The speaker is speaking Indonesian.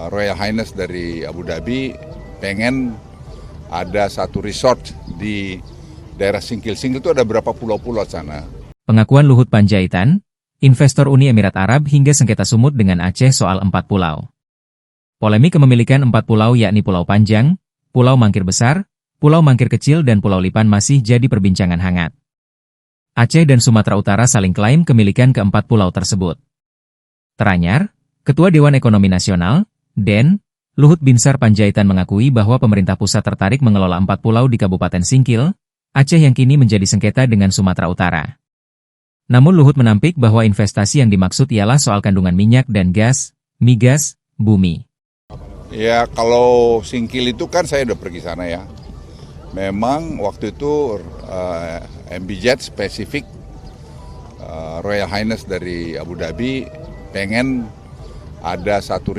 Royal Highness dari Abu Dhabi pengen ada satu resort di daerah Singkil. Singkil itu ada berapa pulau-pulau sana. Pengakuan Luhut Panjaitan, investor Uni Emirat Arab hingga sengketa sumut dengan Aceh soal 4 pulau. Polemik kepemilikan 4 pulau yakni Pulau Panjang, Pulau Mangkir Besar, Pulau Mangkir Kecil dan Pulau Lipan masih jadi perbincangan hangat. Aceh dan Sumatera Utara saling klaim kepemilikan ke-4 pulau tersebut. Teranyar, Ketua Dewan Ekonomi Nasional, DEN, Luhut Binsar Panjaitan mengakui bahwa pemerintah pusat tertarik mengelola 4 pulau di Kabupaten Singkil, Aceh yang kini menjadi sengketa dengan Sumatera Utara. Namun Luhut menampik bahwa investasi yang dimaksud ialah soal kandungan minyak dan gas, migas, bumi. Ya kalau Singkil itu kan saya udah pergi sana ya. Memang waktu itu MBZ spesifik Royal Highness dari Abu Dhabi pengen ada satu